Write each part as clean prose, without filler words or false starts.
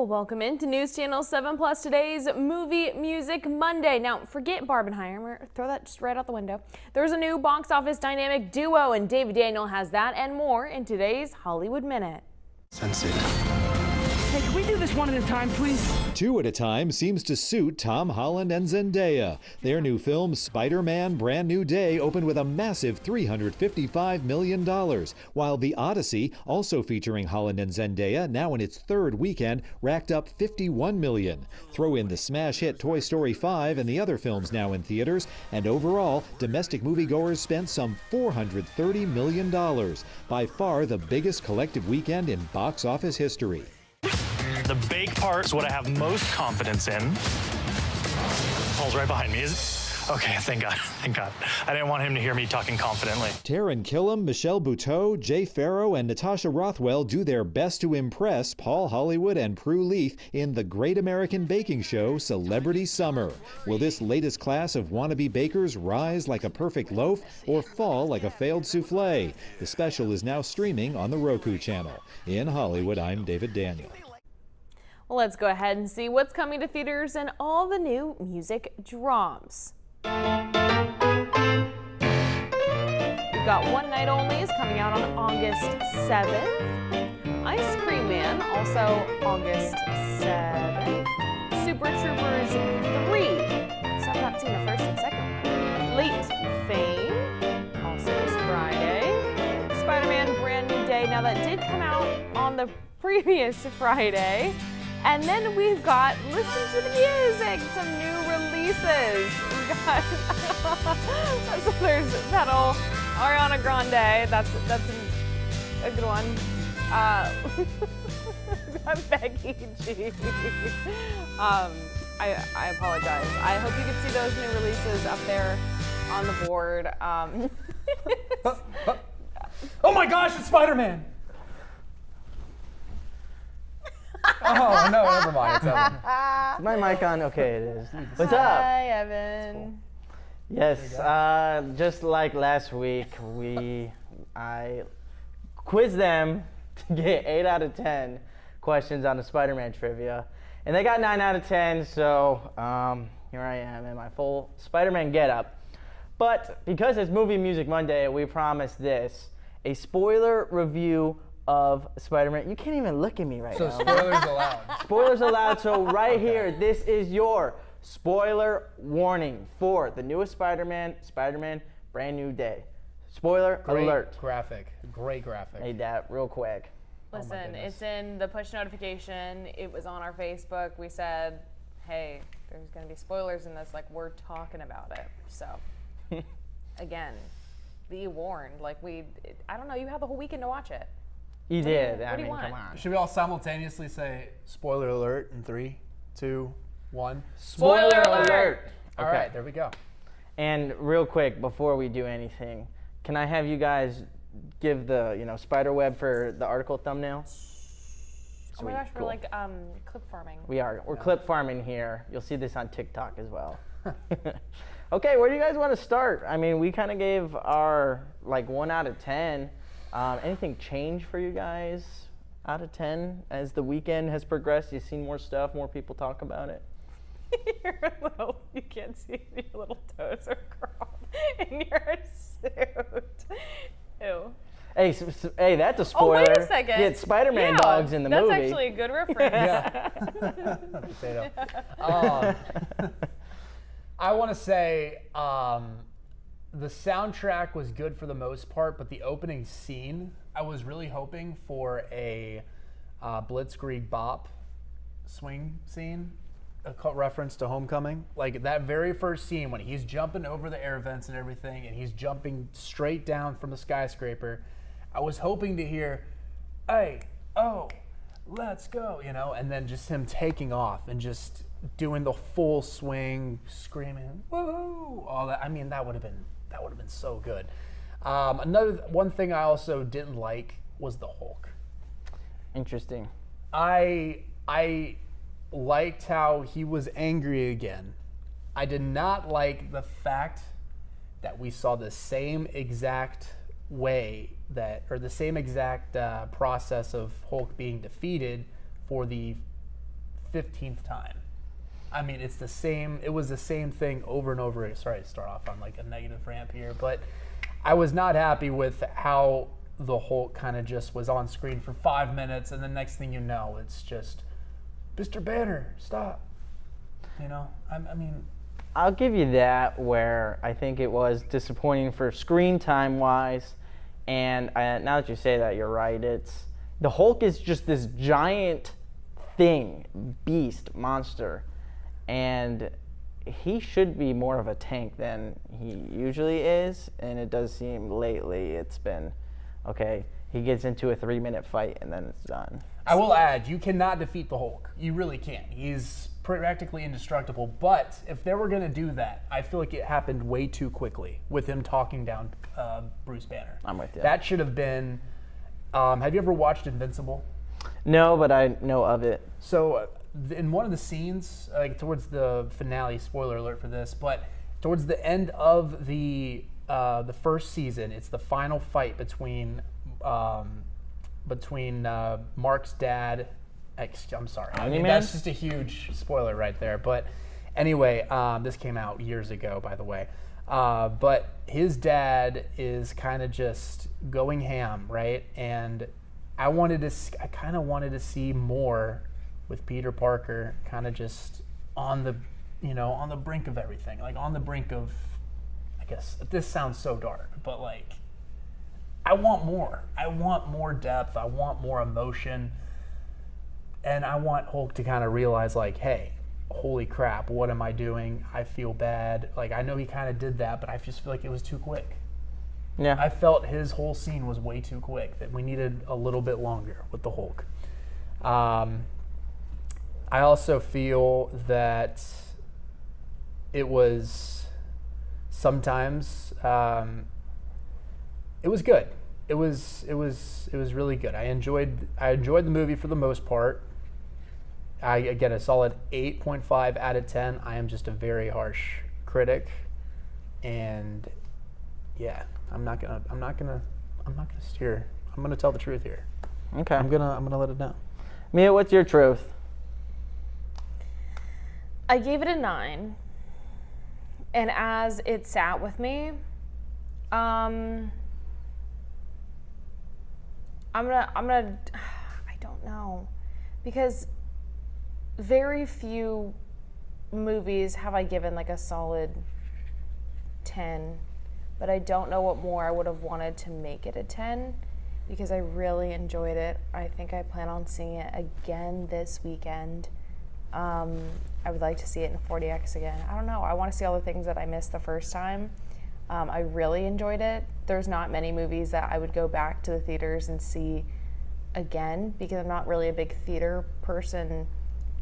Well, welcome into News Channel 7 Plus, today's Movie Music Monday. Now, forget Barbenheimer. Throw that just right out the window. There's a new box office dynamic duo, and David Daniel has that and more in today's Hollywood Minute. Sense it. Hey, can we do this one at a time, please? Two at a time seems to suit Tom Holland and Zendaya. Their new film, Spider-Man: Brand New Day, opened with a massive $355 million, while The Odyssey, also featuring Holland and Zendaya, now in its third weekend, racked up $51 million. Throw in the smash hit Toy Story 5 and the other films now in theaters, and overall, domestic moviegoers spent some $430 million, by far the biggest collective weekend in box office history. The bake part is what I have most confidence in. Paul's right behind me. Is it? Okay, thank God, thank God. I didn't want him to hear me talking confidently. Taron Killam, Michelle Buteau, Jay Farrow, and Natasha Rothwell do their best to impress Paul Hollywood and Prue Leith in the Great American Baking Show, Celebrity Summer. Will this latest class of wannabe bakers rise like a perfect loaf or fall like a failed souffle? The special is now streaming on the Roku channel. In Hollywood, I'm David Daniel. Well, let's go ahead and see what's coming to theaters and all the new music drops. We've got One Night Only is coming out on August 7th. Ice Cream Man, also August 7th. Super Troopers 3. So I've not seen the first and second one. Late Fame, also this Friday. Spider-Man: Brand New Day. Now that did come out on the previous Friday. And then we've got, listen to the music, some new releases. We got, so there's Petal, Ariana Grande, that's a good one. Becky G. I apologize. I hope you can see those new releases up there on the board. Oh my gosh, it's Spider-Man! Oh, no, never mind. It's Evan. Is my mic on? Okay, it is. What's up? Hi, Evan. Cool. Yes, just like last week, I quizzed them to get 8 out of 10 questions on the Spider-Man trivia. And they got 9 out of 10, so here I am in my full Spider-Man getup. But because it's Movie Music Monday, we promised this, a spoiler review of Spider-Man. You can't even look at me right now. So spoilers allowed. Spoilers allowed. So right here, this is your spoiler warning for the newest Spider-Man, Spider-Man: Brand New Day. Spoiler alert. Graphic. Great graphic. Made that real quick. Listen, it's in the push notification. It was on our Facebook. We said, hey, there's going to be spoilers in this. Like, we're talking about it. So, again, be warned. Like, I don't know, you had the whole weekend to watch it. You did. What I do you mean, want? come on. Should we all simultaneously say spoiler alert in 3, 2, 1? Spoiler alert! All right, there we go. And real quick, before we do anything, can I have you guys give the spider web for the article thumbnail? Oh my gosh, we're like clip farming. We're clip farming here. You'll see this on TikTok as well. Okay, where do you guys want to start? I mean, we kind of gave our 1 out of 10. Anything change for you guys out of 10 as the weekend has progressed? You've seen more stuff, more people talk about it? You can't see your little toes are curled in your suit. Ew. Hey, that's a spoiler. Oh, wait a second. You had Spider-Man dogs in the movie. That's actually a good reference. Potato. I want to say the soundtrack was good for the most part, but the opening scene, I was really hoping for a Blitzkrieg Bop swing scene, a reference to Homecoming. Like that very first scene when he's jumping over the air vents and everything, and he's jumping straight down from the skyscraper. I was hoping to hear, hey, oh, let's go, and then just him taking off and just doing the full swing, screaming, woo, all that. I mean, that would have been so good. One thing I also didn't like was the Hulk. Interesting. I liked how he was angry again. I did not like the fact that we saw the same exact way the same exact process of Hulk being defeated for the 15th time. I mean, it's the same. It was the same thing over and over. Sorry to start off on like a negative ramp here, but I was not happy with how the Hulk kind of just was on screen for 5 minutes, and the next thing you know, it's just, Mr. Banner, stop. You know, I mean, I'll give you that, where I think it was disappointing for screen time wise, and now that you say that, you're right. It's the Hulk is just this giant thing, beast, monster, and he should be more of a tank than he usually is, and it does seem lately it's been, okay, he gets into a 3-minute fight and then it's done. I will add, you cannot defeat the Hulk. You really can't. He's practically indestructible, but if they were going to do that, I feel like it happened way too quickly with him talking down Bruce Banner. I'm with you. That should have been, have you ever watched Invincible? No, but I know of it. So in one of the scenes, like towards the finale, spoiler alert for this, but towards the end of the first season, it's the final fight between Mark's dad. I'm sorry, I mean, that's just a huge spoiler right there. But anyway, this came out years ago, by the way. But his dad is kind of just going ham, right? And I kind of wanted to see more with Peter Parker, kind of just on the brink of everything, like on the brink of, I guess this sounds so dark, but like, I want more. I want more depth. I want more emotion. And I want Hulk to kind of realize, like, hey, holy crap, what am I doing? I feel bad. Like, I know he kind of did that, but I just feel like it was too quick. Yeah. I felt his whole scene was way too quick, that we needed a little bit longer with the Hulk. I also feel that it was sometimes it was good. It was really good. I enjoyed the movie for the most part. I get a solid 8.5 out of 10. I am just a very harsh critic, and yeah, I'm not gonna steer. I'm gonna tell the truth here. Okay. I'm gonna let it down. Mia, what's your truth? I gave it a 9, and as it sat with me, I don't know, because very few movies have I given like a solid 10, but I don't know what more I would have wanted to make it a 10, because I really enjoyed it. I think I plan on seeing it again this weekend. I would like to see it in 40X again. I don't know. I want to see all the things that I missed the first time. I really enjoyed it. There's not many movies that I would go back to the theaters and see again, because I'm not really a big theater person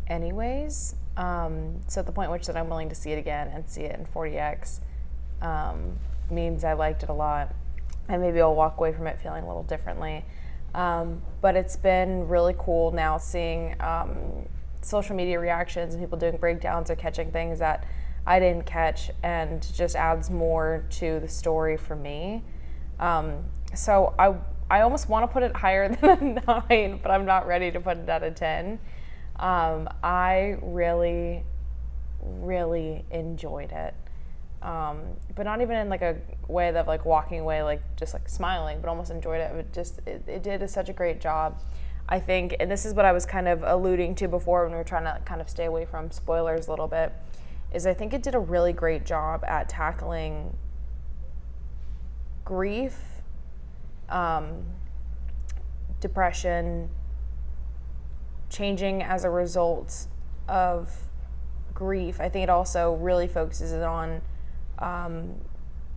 anyways. So at the point in which that I'm willing to see it again and see it in 40X means I liked it a lot. And maybe I'll walk away from it feeling a little differently. But it's been really cool now seeing social media reactions and people doing breakdowns or catching things that I didn't catch, and just adds more to the story for me. So I almost want to put it higher than a 9, but I'm not ready to put it at a 10. I really, really enjoyed it. But not even in like a way that like walking away, like just like smiling, but almost enjoyed it. It did such a great job. I think, and this is what I was kind of alluding to before when we were trying to kind of stay away from spoilers a little bit, is I think it did a really great job at tackling grief, depression, changing as a result of grief. I think it also really focuses on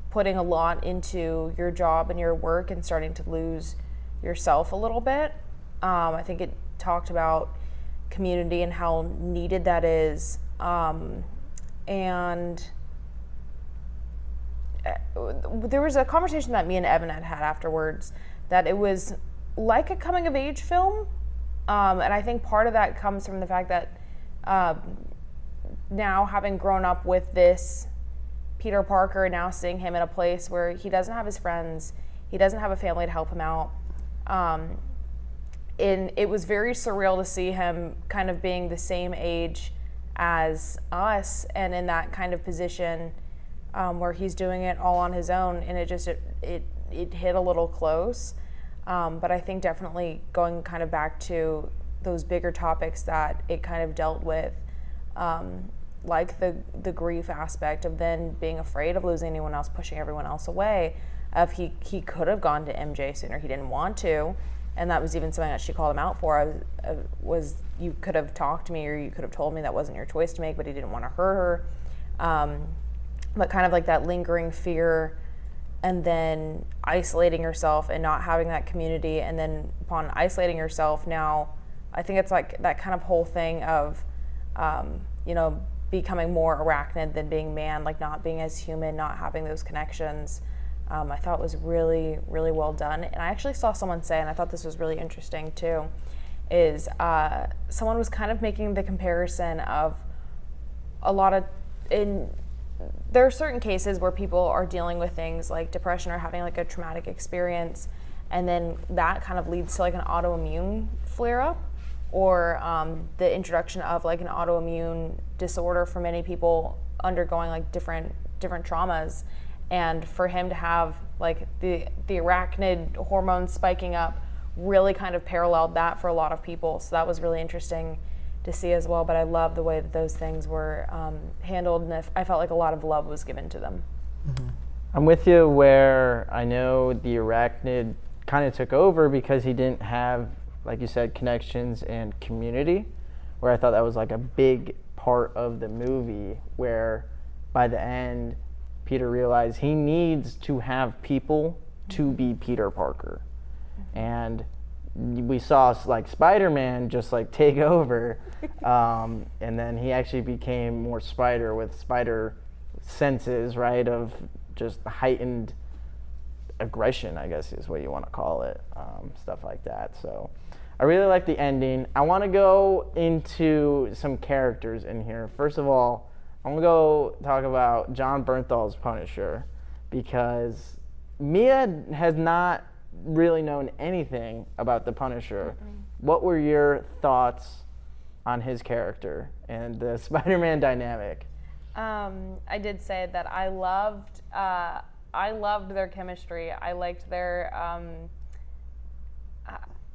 putting a lot into your job and your work and starting to lose yourself a little bit. I think it talked about community and how needed that is. And there was a conversation that me and Emmett had afterwards that it was like a coming of age film. And I think part of that comes from the fact that now having grown up with this Peter Parker, now seeing him in a place where he doesn't have his friends, he doesn't have a family to help him out. it was very surreal to see him kind of being the same age as us and in that kind of position where he's doing it all on his own, and it hit a little close. But I think definitely going kind of back to those bigger topics that it kind of dealt with, like the grief aspect of then being afraid of losing anyone else, pushing everyone else away. Of he could have gone to MJ sooner, he didn't want to, and that was even something that she called him out for. Was you could have talked to me, or you could have told me that wasn't your choice to make, but he didn't want to hurt her. But kind of like that lingering fear, and then isolating yourself and not having that community, and then upon isolating yourself, now I think it's like that kind of whole thing of becoming more arachnid than being man, like not being as human, not having those connections. I thought was really, really well done. And I actually saw someone say, and I thought this was really interesting too, is someone was kind of making the comparison of there are certain cases where people are dealing with things like depression or having like a traumatic experience, and then that kind of leads to like an autoimmune flare-up, or the introduction of like an autoimmune disorder for many people undergoing like different traumas. And for him to have like the arachnid hormones spiking up really kind of paralleled that for a lot of people. So that was really interesting to see as well. But I love the way that those things were handled, and I felt like a lot of love was given to them. Mm-hmm. I'm with you where I know the arachnid kind of took over because he didn't have, like you said, connections and community, where I thought that was like a big part of the movie, where by the end Peter realized he needs to have people to be Peter Parker. And we saw like Spider-Man just like take over, and then he actually became more Spider with Spider senses, right, of just heightened aggression, I guess is what you want to call it, stuff like that. So I really like the ending. I want to go into some characters in here. First of all, I'm going to go talk about John Bernthal's Punisher, because Mia has not really known anything about the Punisher. What were your thoughts on his character and the Spider-Man dynamic? I did say that I loved their chemistry. I liked their,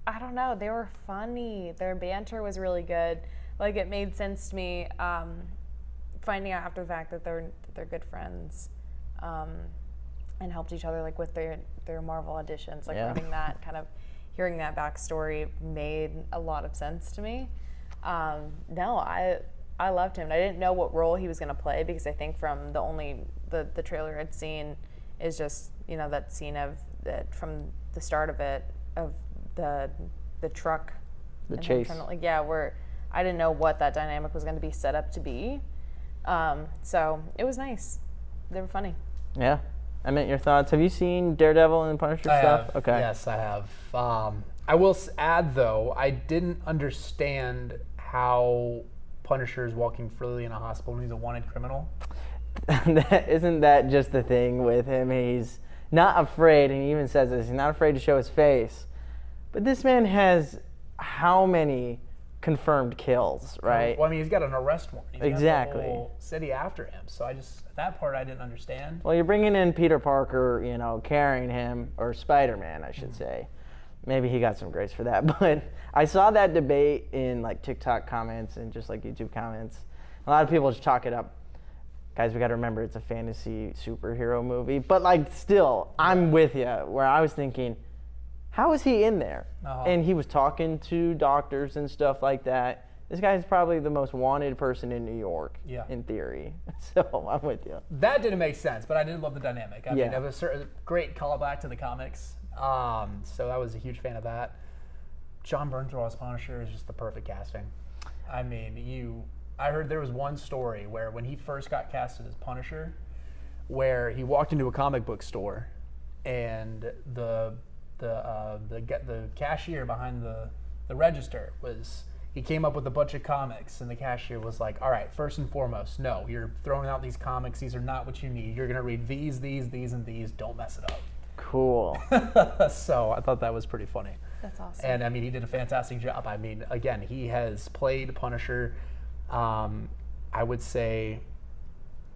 I don't know, they were funny. Their banter was really good. Like, it made sense to me, finding out after the fact that they're good friends, and helped each other like with their Marvel auditions. Like, having that kind of, hearing that backstory made a lot of sense to me. No, I loved him. I didn't know what role he was going to play, because I think from the trailer I'd seen is just, that scene of that from the start of it, of the truck, the chase. Where I didn't know what that dynamic was going to be set up to be. So it was nice. They were funny. Yeah. Emmett, your thoughts? Have you seen Daredevil and Punisher stuff? Have. Okay. Yes, I have. I will add, though, I didn't understand how Punisher is walking freely in a hospital when he's a wanted criminal. Isn't that just the thing with him? He's not afraid, and he even says this, he's not afraid to show his face. But this man has how many confirmed kills, right? Well, I mean, he's got an arrest warrant. He's Exactly. got the whole city after him. So that part I didn't understand. Well, you're bringing in Peter Parker, carrying him, or Spider-Man, I should say. Maybe he got some grace for that. But I saw that debate in like TikTok comments and just like YouTube comments. A lot of people just chalk it up. Guys, we got to remember it's a fantasy superhero movie. But like, still, I'm with you, where I was thinking, how is he in there? And he was talking to doctors and stuff like that. This guy's probably the most wanted person in New York, in theory. So I'm with you. That didn't make sense, but I did love the dynamic. I mean, it was a great callback to the comics. So I was a huge fan of that. John Bernthal as Punisher is just the perfect casting. I mean, I heard there was one story where when he first got casted as Punisher, where he walked into a comic book store, and the cashier behind the register he came up with a bunch of comics, and the cashier was like, all right, first and foremost, no, you're throwing out these comics. These are not what you need. You're going to read these, and these. Don't mess it up. Cool. So I thought that was pretty funny. That's awesome. And I mean, he did a fantastic job. I mean, again, he has played Punisher, I would say,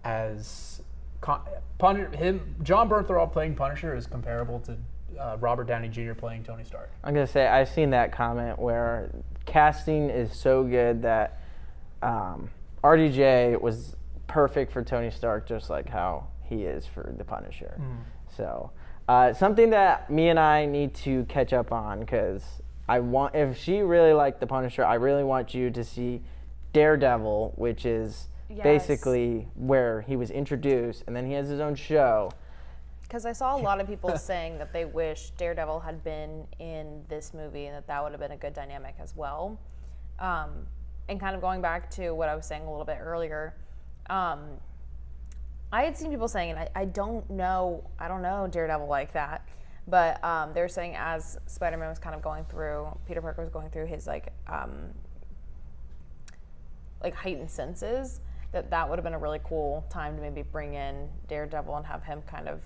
as John Bernthal playing Punisher is comparable to Robert Downey Jr. playing Tony Stark. I'm gonna say I've seen that comment where casting is so good that RDJ was perfect for Tony Stark, just like how he is for the Punisher. So something that me and I need to catch up on, because if she really liked the Punisher, I really want you to see Daredevil, which is basically where he was introduced, and then he has his own show. Because I saw a lot of people saying that they wish Daredevil had been in this movie and that would have been a good dynamic as well. And kind of going back to what I was saying a little bit earlier, I had seen people saying, and I don't know Daredevil like that, but they were saying as Spider-Man was kind of going through, Peter Parker was going through his like heightened senses, that would have been a really cool time to maybe bring in Daredevil and have him kind of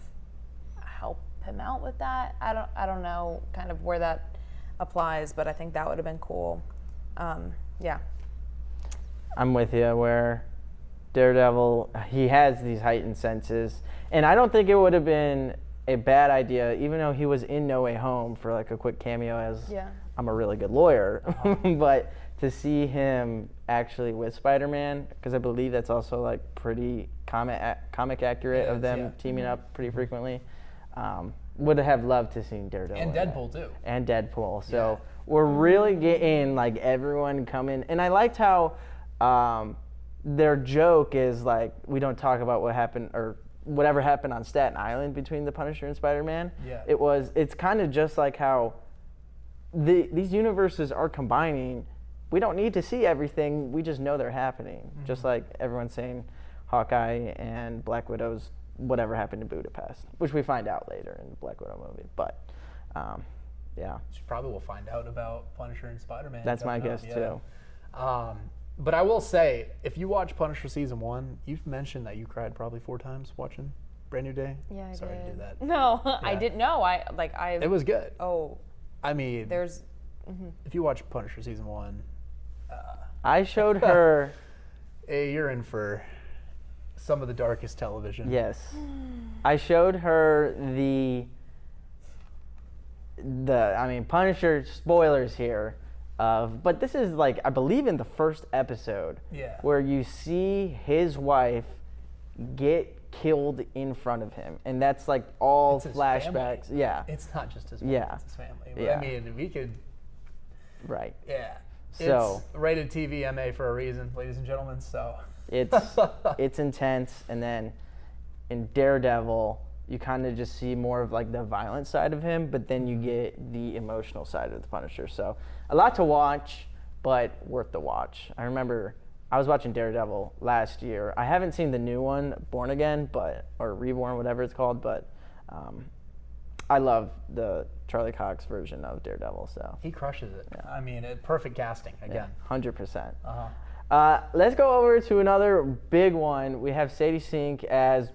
help him out with that. I don't know kind of where that applies, but I think that would have been cool. Yeah. I'm with you, where Daredevil, he has these heightened senses, and I don't think it would have been a bad idea, even though he was in No Way Home for like a quick cameo as I'm a really good lawyer, but to see him actually with Spider-Man, because I believe that's also like pretty comic accurate of them teaming up pretty frequently. Would have loved to see Daredevil. And Deadpool too. And Deadpool. So we're really getting like everyone coming, and I liked how their joke is like, we don't talk about what happened or whatever happened on Staten Island between the Punisher and Spider-Man. Yeah. It's kind of just like how these universes are combining. We don't need to see everything. We just know they're happening. Just like everyone's saying Hawkeye and Black Widow's whatever happened in Budapest, which we find out later in the Black Widow movie. But yeah. Which probably will find out about Punisher and Spider-Man. That's my guess too. But I will say, if you watch Punisher season 1, you've mentioned that you cried probably 4 times watching Brand New Day. Yeah, I Sorry did. to do that. No, I didn't know. It was good. Oh. I mean, There's. if you watch Punisher season 1, I showed her. hey, you're in for some of the darkest television. Yes. I showed her Punisher spoilers here. But this is like, I believe in the first episode, where you see his wife get killed in front of him, and that's like all It's his flashbacks. family. Yeah. It's not just his family, it's his family. But Yeah. I mean, we could, Right. yeah. So it's rated TV MA for a reason, ladies and gentlemen, so. it's intense, and then in Daredevil, you kind of just see more of like the violent side of him, but then you get the emotional side of the Punisher. So a lot to watch, but worth the watch. I remember I was watching Daredevil last year. I haven't seen the new one, Born Again, or Reborn, whatever it's called, but I love the Charlie Cox version of Daredevil. So He crushes it. I mean, perfect casting, again. 100%. Let's go over to another big one. We have Sadie Sink as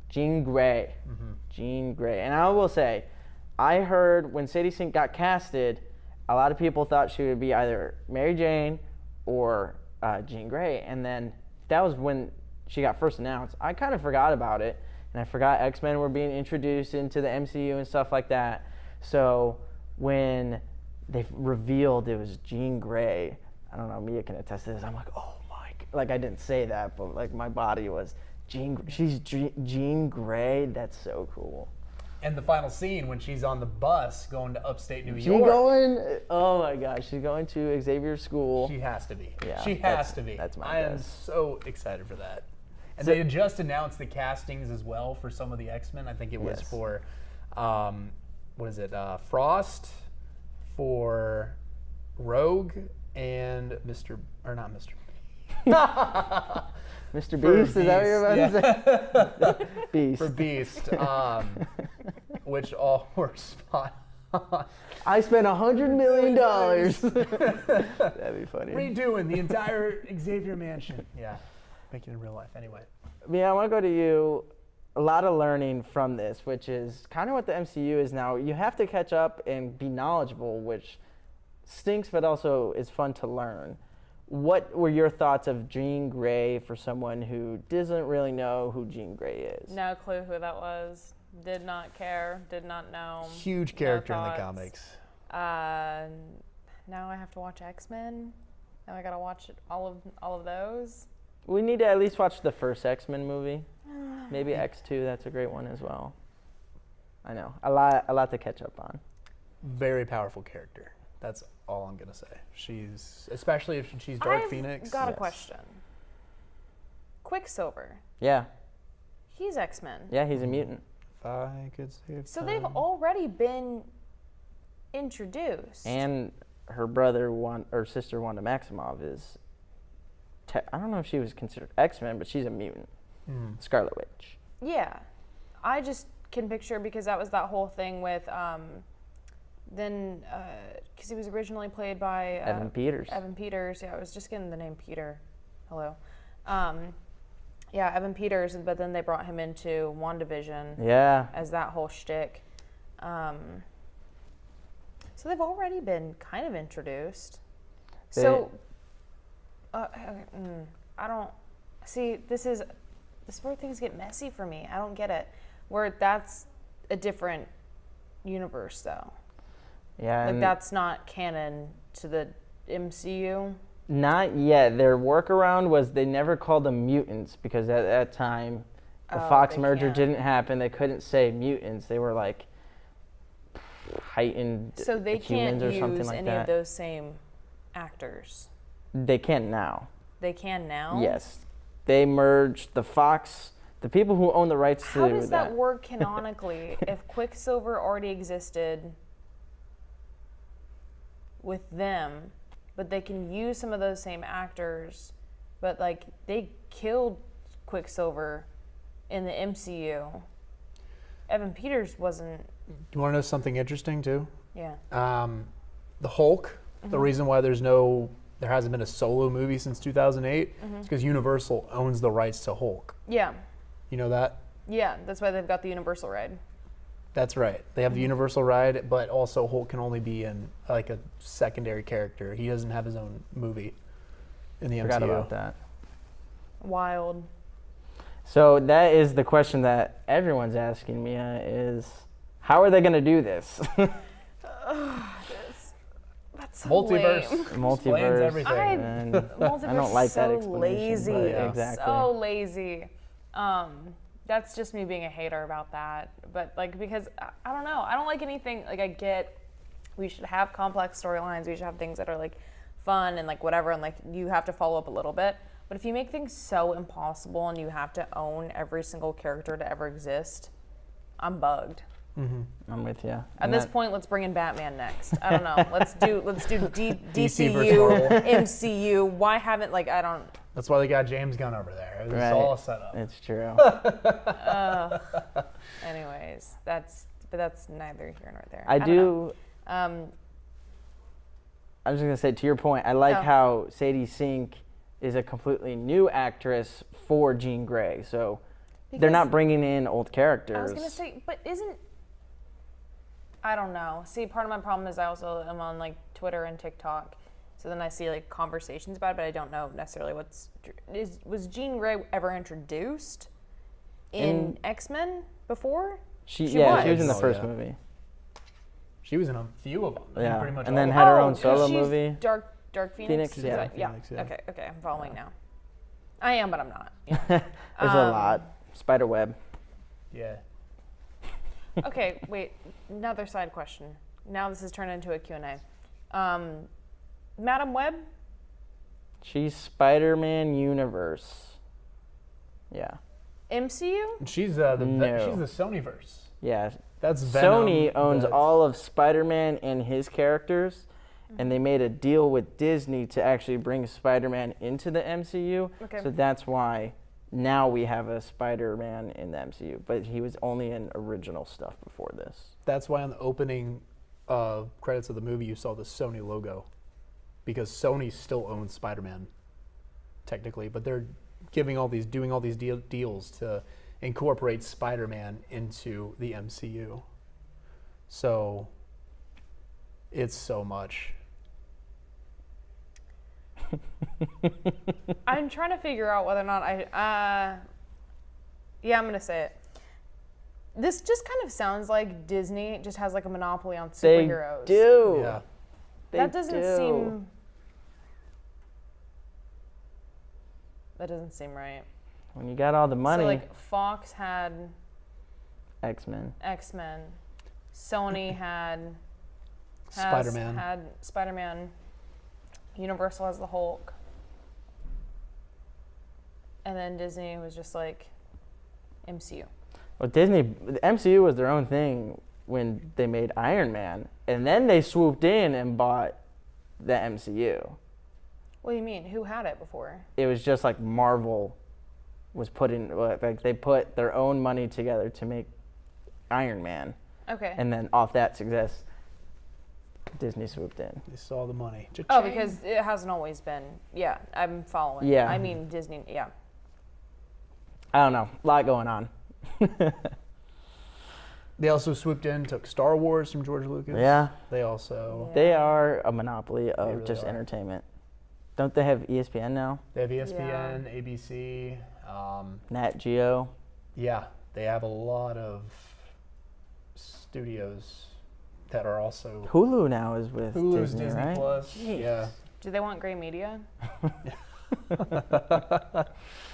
Jean Grey. Jean Grey. And I will say, I heard when Sadie Sink got casted, a lot of people thought she would be either Mary Jane or Jean Grey. And then that was when she got first announced. I kind of forgot about it. And I forgot X-Men were being introduced into the MCU and stuff like that. So when they revealed it was Jean Grey, I don't know, Mia can attest to this. I'm like, oh my, like I didn't say that, but like my body was, she's Jean Grey. That's so cool. And the final scene when she's on the bus going to upstate New York. She's going, oh my gosh, she's going to Xavier School. She has to be. Yeah, she has to be. That's my I guess. am so excited for that. And So- they had just announced the castings as well for some of the X-Men. I think it was Yes. for, what is it, Frost, for Rogue, and Mr. Mr. Beast, is that what you're about to say? Beast. For Beast, which all were spot on. I spent $100 million. That'd be funny. Redoing the entire Xavier mansion. Yeah, make it in real life anyway. Mia, I want to go to you. a lot of learning from this, which is kind of what the MCU is now. You have to catch up and be knowledgeable, which stinks, but also is fun to learn. What were your thoughts of Jean Grey for someone who doesn't really know who Jean Grey is? No clue who that was. Did not care. Did not know. Huge character no in the thoughts. comics. Now I have to watch X-Men. Now I gotta watch all of those. We need to at least watch the first X-Men movie. Maybe X2, that's a great one as well. I know, a lot to catch up on. Very powerful character. That's all I'm gonna say. She's, especially if she's Dark Phoenix. I've got a Yes. question. Quicksilver. Yeah, He's X-Men. yeah, he's a mutant. If I could save So time. they've already been introduced. And her brother, sister Wanda Maximoff is, I don't know if she was considered X-Men, but she's a mutant. Scarlet Witch. Yeah, I just can picture, because that was that whole thing with because he was originally played by Evan Peters. Evan Peters. Yeah, I was just getting the name Peter. Hello. Yeah, Evan Peters, but then they brought him into WandaVision Yeah. as that whole shtick. So they've already been kind of introduced. So, I don't see. This is where things get messy for me. I don't get it. Where that's a different universe, though. Yeah. Like and that's not canon to the MCU. Not yet. Their workaround was they never called them mutants because at that time the Fox they merger can't. didn't happen. They couldn't say mutants. They were like heightened So they can't humans or something use like any that. of those same actors. They can now. They can now. Yes. They merged the Fox, the people who own the rights How to does that work canonically if Quicksilver already existed with them, but they can use some of those same actors, but like they killed Quicksilver in the MCU. Evan Peters wasn't. You want to know something interesting too? Yeah. The Hulk. The reason why there hasn't been a solo movie since 2008 is because Universal owns the rights to Hulk. Yeah. You know that? Yeah. That's why they've got the Universal ride. That's right. They have the Universal ride, but also Hulk can only be in like a secondary character. He doesn't have his own movie in the Forgot MCU. about that. Wild. So that is the question that everyone's asking me is, how are they going to do this? That's so Multiverse. lame. Explains Multiverse. everything. And Multiverse I don't like is that so explanation. lazy. but Yeah. Exactly. So lazy. That's just me being a hater about that. But like, because I don't know, I don't like anything. Like, I get we should have complex storylines. We should have things that are like fun and like whatever, and like you have to follow up a little bit. But if you make things so impossible and you have to own every single character to ever exist, I'm bugged. I'm with you. At this point, let's bring in Batman next. I don't know. Let's do DC DCU, versus Marvel. MCU. Why haven't I don't. That's why they got James Gunn over there. It was Right. all set up. It's true. Anyways, that's neither here nor there. I don't do. know. I was just gonna say, to your point, I like Oh. how Sadie Sink is a completely new actress for Jean Grey. So they're Because not bringing in old characters. I was gonna say, but isn't. I don't know. See, part of my problem is I also am on like Twitter and TikTok, so then I see like conversations about it, but I don't know necessarily was Jean Grey ever introduced in X-Men before? She was in the Oh, first yeah. movie. She was in a few of them. Yeah. Pretty much And all then of had them. her own 'cause solo she's movie. Dark Phoenix. Phoenix, yeah. Phoenix, yeah. Okay, I'm following now. I am, but I'm not. There's a lot. Spiderweb. Yeah. Okay, wait. Another side question. Now this has turned into a Q&A. Madam Web? She's Spider-Man universe. Yeah. MCU? She's No. she's the Sonyverse. Yeah. That's Venom. Sony owns that's- all of Spider-Man and his characters, and they made a deal with Disney to actually bring Spider-Man into the MCU. Okay. So that's why now we have a Spider-Man in the MCU, but he was only in original stuff before this. That's why on the opening credits of the movie you saw the Sony logo, because Sony still owns Spider-Man, technically, but they're doing all these deals to incorporate Spider-Man into the MCU. So it's so much. I'm trying to figure out whether or not yeah, I'm going to say it. This just kind of sounds like Disney just has like a monopoly on superheroes. They do. Yeah. That doesn't seem... That doesn't seem right. When you got all the money. So like Fox had X-Men. Sony had Spider-Man. Universal has the Hulk. And then Disney was just like MCU. Well, the MCU was their own thing when they made Iron Man, and then they swooped in and bought the MCU. What do you mean? Who had it before? It was just like Marvel was like they put their own money together to make Iron Man. Okay. And then off that success, Disney swooped in. They saw the money. Oh, because it hasn't always been. Yeah, I'm following. Yeah. I mean, Disney, yeah. I don't know. A lot going on. They also swooped in, took Star Wars from George Lucas. Yeah. They also... They are a monopoly of really just are. entertainment. Don't they have ESPN now? They have ESPN, ABC. Nat Geo. Yeah, they have a lot of studios that are also... Hulu now is with Hulu's Disney, Disney right? Plus. Jeez. Yeah. Do they want gray media?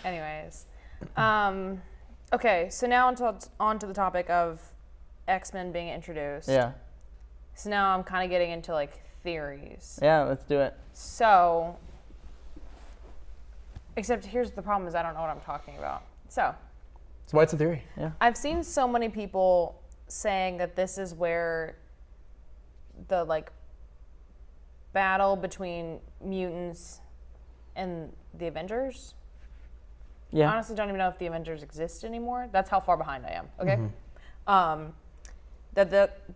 Anyways. Okay, so now on to the topic of X-Men being introduced. Yeah. So now I'm kind of getting into like theories. Yeah, let's do it. So, except here's the problem is I don't know what I'm talking about. So why it's a theory. Yeah. I've seen so many people saying that this is where the like battle between mutants and the Avengers. Yeah. I honestly don't even know if the Avengers exist anymore. That's how far behind I am. Okay.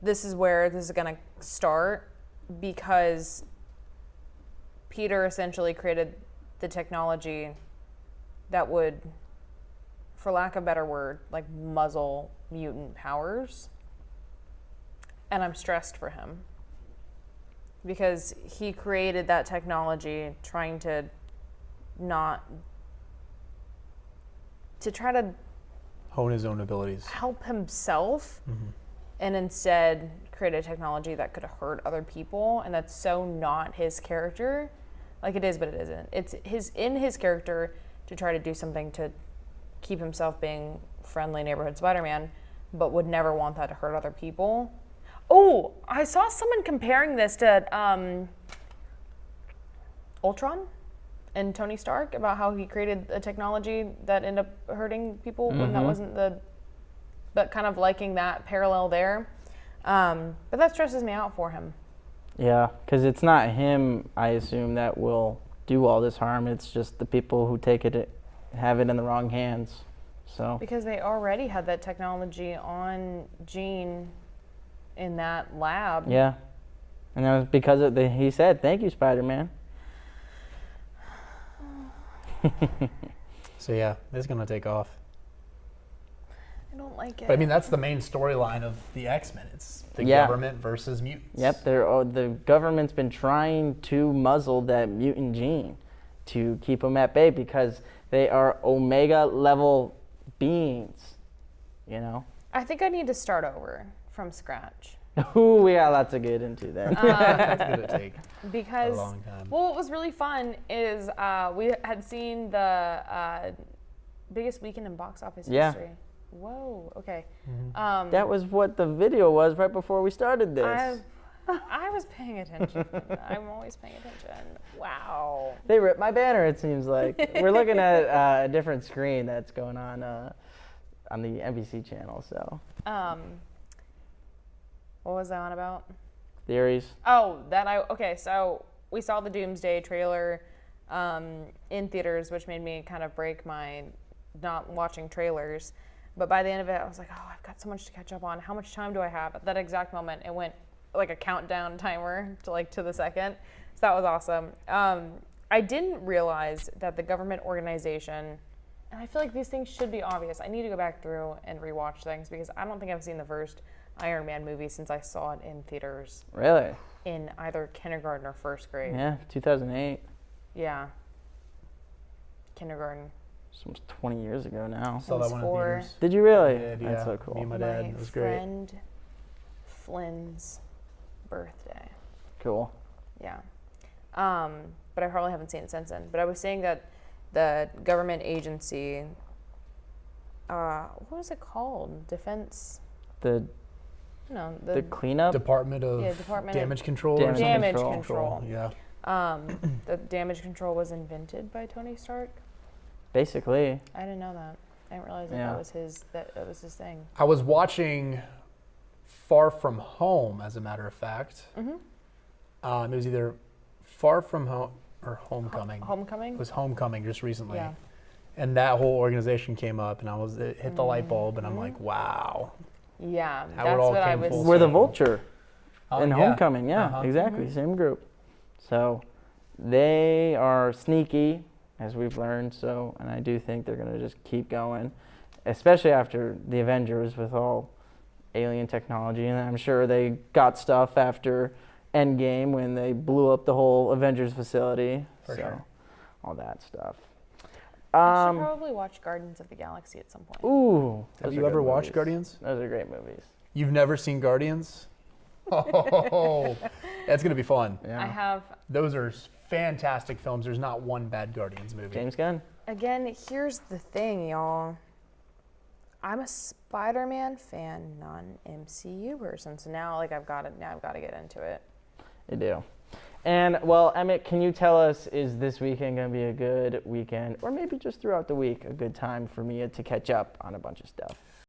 This is where this is gonna start because Peter essentially created the technology that would, for lack of a better word, like muzzle mutant powers. And I'm stressed for him because he created that technology trying to try to Hone his own abilities. help himself and instead create a technology that could hurt other people, and that's so not his character. Like it is, but it isn't. It's in his character to try to do something to keep himself being friendly neighborhood Spider-Man, but would never want that to hurt other people. Oh, I saw someone comparing this to Ultron and Tony Stark about how he created a technology that ended up hurting people when that wasn't but kind of liking that parallel there. But that stresses me out for him. Yeah, because it's not him, I assume, that will do all this harm. It's just the people who have it in the wrong hands. So. Because they already had that technology on Jean in that lab. Yeah, and that was because he said, "Thank you, Spider-Man." So yeah, it's gonna take off. I don't like it. But I mean, that's the main storyline of the X-Men. It's the Yeah. government versus mutants. Yep, the government's been trying to muzzle that mutant gene to keep them at bay because they are Omega level beings, you know? I think I need to start over from scratch. Ooh, we got lots to get into then. It's gonna take Because, a long time. well, what was really fun is we had seen the biggest weekend in box office Yeah. history. Whoa, okay. That was what the video was right before we started this. I was paying attention. I'm always paying attention. Wow. They ripped my banner, it seems like. We're looking at a different screen that's going on the NBC channel, so. What was I on about? Theories. Oh, okay, so we saw the Doomsday trailer in theaters, which made me kind of break my not watching trailers. But by the end of it, I was like, oh, I've got so much to catch up on. How much time do I have? At that exact moment, it went like a countdown timer to the second. So that was awesome. I didn't realize that the government organization, And I feel like these things should be obvious. I need to go back through and rewatch things because I don't think I've seen the first Iron Man movie since I saw it in theaters. Really? In either kindergarten or first grade. Yeah, 2008. Yeah. Kindergarten. It's almost 20 years ago now. Saw that one in for- theaters. Did you really? I did, That's yeah. so cool. Me and my dad. It was great. friend Flynn's birthday. Cool. Yeah. But I probably haven't seen it since then. But I was saying that the government agency, what was it called? Defense? The No, the cleanup? Department of Department of Damage Control. or Damage something? Control. Yeah. The damage control was invented by Tony Stark. Basically. I didn't know that. I didn't realize that Yeah. that was his thing. I was watching Far From Home, as a matter of fact. Mm-hmm. It was either Far From Home or Homecoming. Homecoming? It was Homecoming just recently. Yeah. And that whole organization came up, and it hit the light bulb, and I'm like, wow. Yeah, How it that's all what I came was. full We're the circle. Vulture in Yeah. Homecoming. Yeah, Uh-huh. exactly. Same group. So they are sneaky, as we've learned. So, and I do think they're going to just keep going, especially after the Avengers with all alien technology. And I'm sure they got stuff after Endgame when they blew up the whole Avengers facility. For so, sure. all that stuff. I should probably watch Guardians of the Galaxy at some point. Ooh. Have those you are ever good watched movies. Guardians? Those are great movies. You've never seen Guardians? Oh, that's going to be fun. Yeah. I have. Those are fantastic films. There's not one bad Guardians movie. James Gunn. Again, here's the thing, y'all. I'm a Spider-Man fan, not an MCU person. So now, I've got to get into it. You do. And, well, Emmett, can you tell us, is this weekend going to be a good weekend, or maybe just throughout the week, a good time for me to catch up on a bunch of stuff?